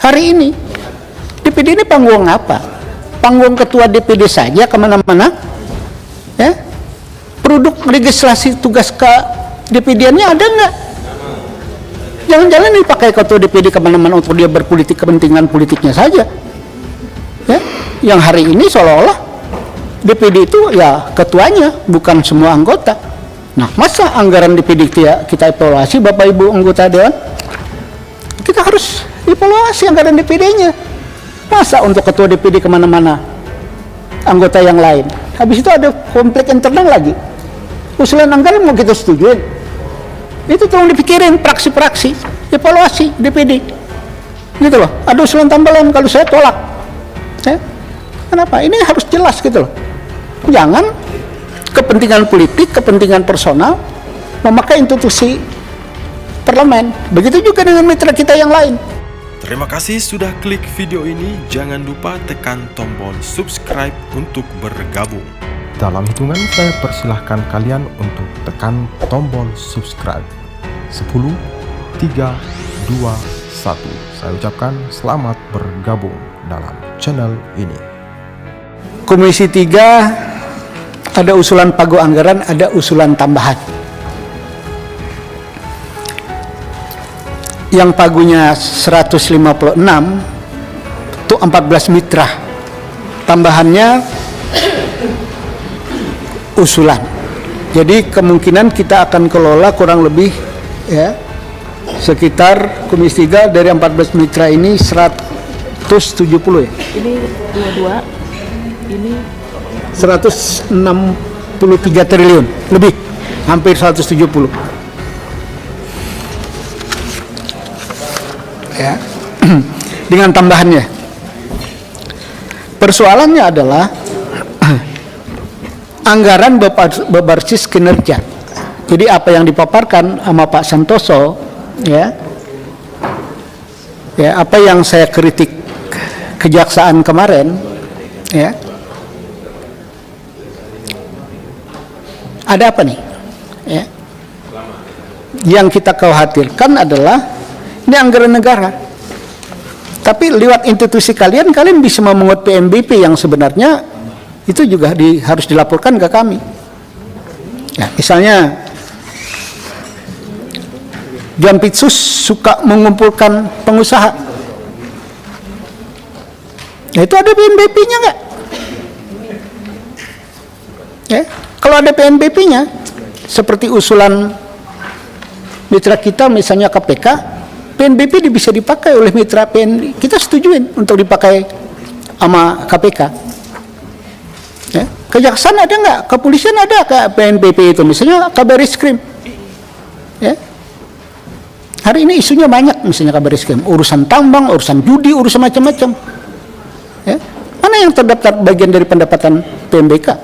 Hari ini DPD ini panggung apa? Panggung ketua DPD saja kemana-mana? Ya? Produk legislasi tugas ke DPD-nya ada nggak? Jangan-jangan dipakai ketua DPD kemana-mana untuk dia berpolitik, kepentingan politiknya saja. Ya? Yang hari ini seolah-olah DPD itu ya ketuanya, bukan semua anggota. Nah, masa anggaran DPD kita evaluasi, Bapak Ibu anggota Dewan? Kita harus evaluasi anggaran DPD-nya. Masa untuk ketua DPD kemana-mana anggota yang lain? Habis itu ada konflik internal lagi. Usulan anggaran mau kita setujuin. Itu tolong dipikirin praksi-praksi, evaluasi DPD. Gitu loh. Ada usulan tambahan, kalau saya tolak. Ya? Kenapa? Ini harus jelas gitu loh. Jangan kepentingan politik, kepentingan personal memakai institusi parlemen. Begitu juga dengan mitra kita yang lain. Terima kasih sudah klik video ini. Jangan lupa tekan tombol subscribe untuk bergabung. Dalam hitungan saya persilahkan kalian untuk tekan tombol subscribe. 10, 3, 2, 1. Saya ucapkan selamat bergabung dalam channel ini. Komisi 3 ada usulan pagu anggaran, ada usulan tambahan. Yang pagunya 156 itu 14 mitra. Tambahannya usulan. Jadi kemungkinan kita akan kelola kurang lebih ya sekitar Komisi 3 dari 14 mitra ini 170 ya. Ini 22, ini 163 triliun lebih, hampir 170 ya. Dengan tambahannya, persoalannya adalah anggaran berbasis kinerja. Jadi apa yang dipaparkan sama Pak Santoso ya apa yang saya kritik kejaksaan kemarin ya, ada apa nih ya? Yang kita khawatirkan adalah ini anggaran negara, tapi lewat institusi kalian bisa memungut PNBP yang sebenarnya itu juga harus dilaporkan ke kami ya. Misalnya Jampitsus suka mengumpulkan pengusaha, nah itu ada PNBP-nya nggak ya? Kalau ada PNBP-nya seperti usulan mitra kita misalnya KPK, PNBP bisa dipakai oleh mitra PN, kita setujuin untuk dipakai sama KPK ya. Kejaksaan ada nggak? Kepolisian ada ke PNBP itu, misalnya Kabariskrim ya. Hari ini isunya banyak, misalnya Kabariskrim, urusan tambang, urusan judi, urusan macam-macam ya. Mana yang terdaftar bagian dari pendapatan PMBK?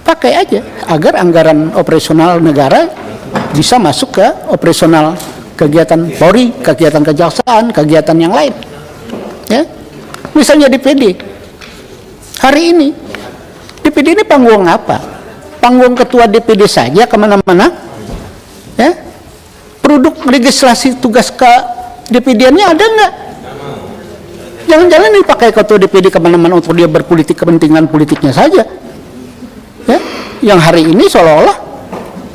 Pakai aja agar anggaran operasional negara bisa masuk ke operasional kegiatan Polri, kegiatan kejaksaan, kegiatan yang lain ya. Misalnya DPD, hari ini DPD ini panggung apa? Panggung ketua DPD saja kemana-mana ya. Produk legislasi tugas ke DPD-nya ada nggak? Jangan-jangan dipakai ketua DPD kemana-mana untuk dia berpolitik, kepentingan politiknya saja ya. Yang hari ini seolah-olah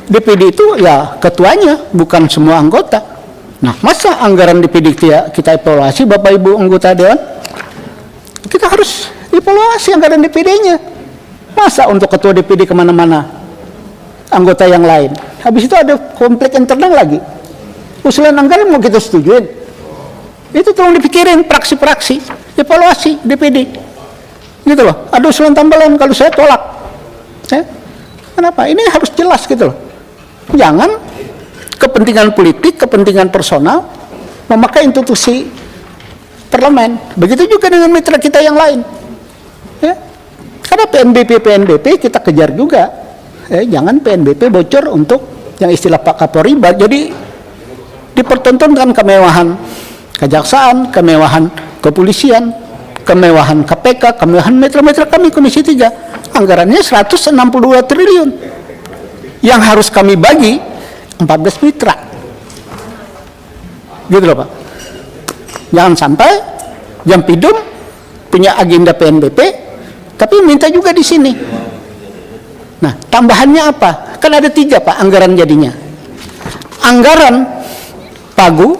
DPD itu ya ketuanya, bukan semua anggota. Nah, masa anggaran DPD kita evaluasi, Bapak Ibu anggota Dewan? Kita harus evaluasi anggaran DPD-nya. Masa untuk ketua DPD kemana-mana anggota yang lain? Habis itu ada konflik internal lagi. Usulan anggaran mau kita setujuin. Itu tolong dipikirin praksi-praksi, evaluasi DPD. Gitu loh. Ada usulan tambahan, kalau saya tolak. Ya? Kenapa? Ini harus jelas gitu loh. Jangan kepentingan politik, kepentingan personal memakai institusi parlemen. Begitu juga dengan mitra kita yang lain ya. Karena PNBP kita kejar juga ya. Jangan PNBP bocor untuk yang istilah Pak Kapolri, jadi dipertontonkan kemewahan kejaksaan, kemewahan kepolisian, kemewahan KPK, kemewahan mitra-mitra kami Komisi 3. Anggarannya 162 triliun yang harus kami bagi 14 mitra gitu loh Pak Jangan sampai Jampidum punya agenda PNBP, tapi minta juga di sini. Nah, tambahannya apa? Kan ada 3 Pak anggaran jadinya. Anggaran Pagu,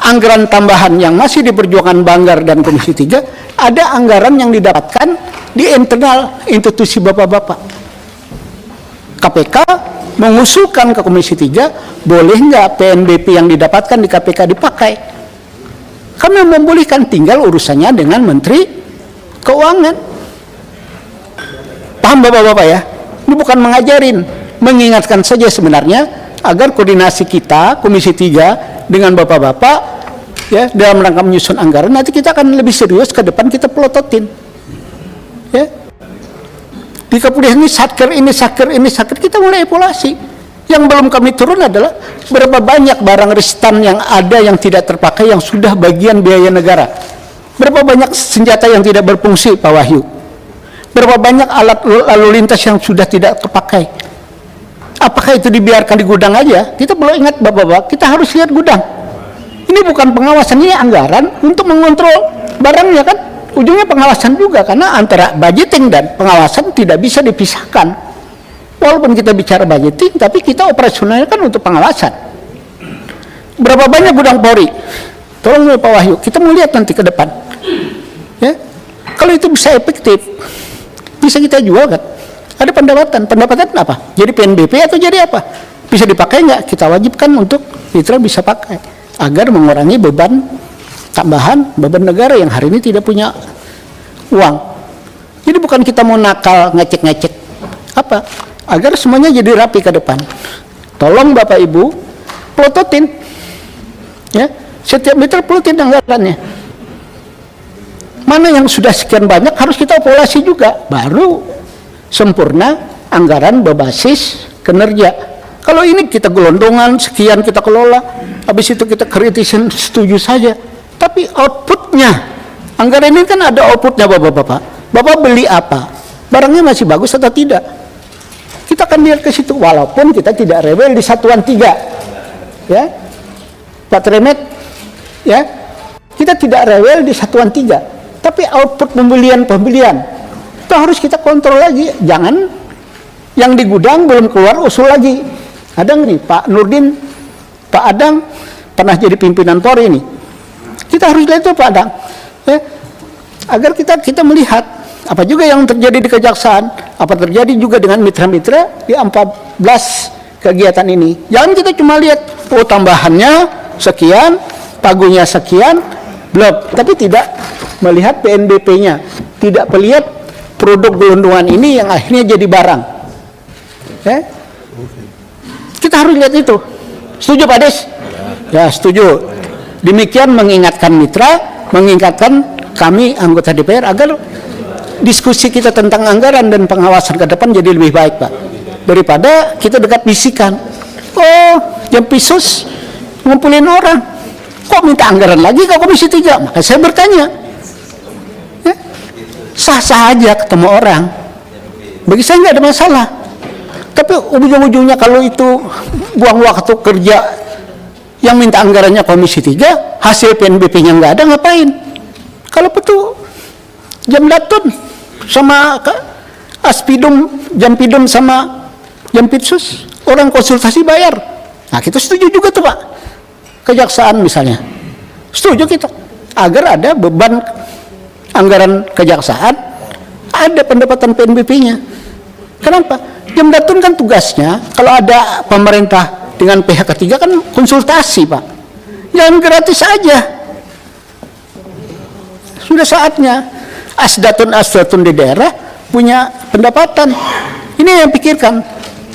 anggaran tambahan yang masih diperjuangkan Banggar dan Komisi 3, ada anggaran yang didapatkan di internal institusi bapak-bapak. KPK mengusulkan ke Komisi 3, boleh nggak PNBP yang didapatkan di KPK dipakai? Kami membolehkan, tinggal urusannya dengan Menteri Keuangan. Paham bapak-bapak ya? Ini bukan mengajarin, mengingatkan saja sebenarnya, agar koordinasi kita, Komisi 3, dengan bapak-bapak, ya, dalam rangka menyusun anggaran, nanti kita akan lebih serius ke depan, kita pelototin. Ya. Di kemudian ini satker, kita mulai evaluasi. Yang belum kami turun adalah berapa banyak barang ristan yang ada yang tidak terpakai, yang sudah bagian biaya negara. Berapa banyak senjata yang tidak berfungsi, Pak Wahyu. Berapa banyak alat lalu lintas yang sudah tidak terpakai. Apakah itu dibiarkan di gudang aja? Kita perlu ingat bapak-bapak, kita harus lihat gudang. Ini bukan pengawasan, ini anggaran untuk mengontrol barangnya kan. Ujungnya pengawasan juga, karena antara budgeting dan pengawasan tidak bisa dipisahkan. Walaupun kita bicara budgeting, tapi kita operasionalnya kan untuk pengawasan. Berapa banyak gudang Polri? Tolong Pak Wahyu, kita mau lihat nanti ke depan. Ya, kalau itu bisa efektif, bisa kita jual kan? Ada pendapatan apa? Jadi PNBP atau jadi apa? Bisa dipakai nggak? Kita wajibkan untuk mitra bisa pakai, agar mengurangi beban tambahan, beban negara yang hari ini tidak punya uang. Jadi bukan kita mau nakal, ngecek-ngecek apa, agar semuanya jadi rapi ke depan. Tolong Bapak Ibu pelototin, ya, setiap mitra pelototin anggarannya. Mana yang sudah sekian banyak harus kita evaluasi juga, baru sempurna anggaran berbasis kinerja. Kalau ini kita gelondongan, sekian kita kelola, habis itu kita kritisin, setuju saja. Tapi outputnya, anggaran ini kan ada outputnya bapak-bapak. Bapak beli apa? Barangnya masih bagus atau tidak? Kita akan lihat ke situ, walaupun kita tidak rewel di satuan 3. Ya, Pak Tremet, ya, kita tidak rewel di satuan 3. Tapi output pembelian itu harus kita kontrol lagi. Jangan yang di gudang belum keluar usul lagi. Ada nih Pak Nurdin, Pak Adang pernah jadi pimpinan Polri ini. Kita harus lihat itu Pak Adang, ya, agar kita melihat apa juga yang terjadi di Kejaksaan, apa terjadi juga dengan mitra-mitra di 14 kegiatan ini. Jangan kita cuma lihat, oh tambahannya sekian, pagunya sekian, belum, tapi tidak melihat PNBP-nya, tidak melihat produk gelondongan ini yang akhirnya jadi barang. Ya? Kita harus lihat itu. Setuju Pak Des? Ya, setuju. Demikian mengingatkan mitra, mengingatkan kami anggota DPR agar diskusi kita tentang anggaran dan pengawasan ke depan jadi lebih baik, Pak. Daripada kita dekat bisikan. Oh, Jampisus ngumpulin orang. Kok minta anggaran lagi ke Komisi 3? Maka saya bertanya. Ya? Sah-sah aja ketemu orang. Bagi saya nggak ada masalah. Tapi ujung-ujungnya kalau itu buang waktu kerja yang minta anggarannya Komisi 3, hasil PNBP-nya nggak ada, ngapain? Kalau betul Jamdatun sama Aspidum, Jampidum sama Jampitsus, orang konsultasi bayar. Nah kita setuju juga tuh Pak. Kejaksaan misalnya, setuju kita agar ada beban anggaran kejaksaan, ada pendapatan PNBP-nya. Kenapa? Jamdatun kan tugasnya kalau ada pemerintah dengan pihak ketiga kan konsultasi Pak. Jangan gratis aja. Sudah saatnya asdatun di daerah punya pendapatan. Ini yang pikirkan.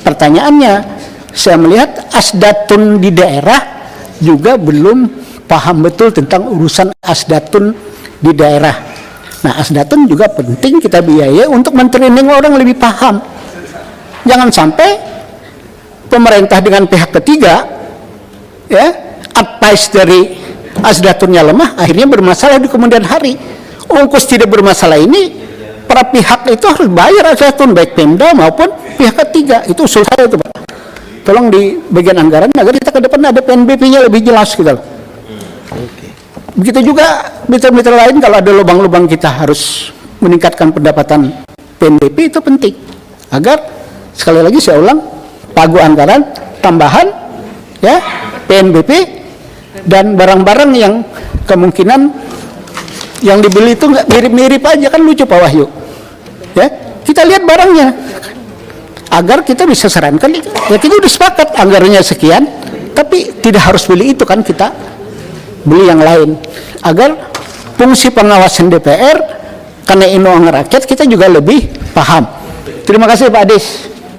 Pertanyaannya, saya melihat asdatun di daerah juga belum paham betul tentang urusan asdatun di daerah. Nah, asdatun juga penting kita biayai untuk mentraining orang lebih paham. Jangan sampai pemerintah dengan pihak ketiga, ya, advice dari asdatunnya lemah, akhirnya bermasalah di kemudian hari. Ongkos tidak bermasalah ini, para pihak itu harus bayar asdatun, baik Pemda maupun pihak ketiga. Itu usul saya itu Pak. Tolong di bagian anggaran agar kita ke depan ada PNBP-nya lebih jelas gitu. Oke. Begitu juga mitra-mitra lain, kalau ada lubang-lubang kita harus meningkatkan pendapatan PNBP, itu penting. Agar, sekali lagi saya ulang, pagu anggaran, tambahan, ya, PNBP, dan barang-barang yang kemungkinan yang dibeli itu nggak mirip-mirip aja, kan lucu Pak Wahyu. Ya, kita lihat barangnya, agar kita bisa sarankan, ya kita udah sepakat anggarannya sekian, tapi tidak harus beli itu kan, kita beli yang lain, agar fungsi pengawasan DPR karena ini uang rakyat kita juga lebih paham. Terima kasih Pak Adis.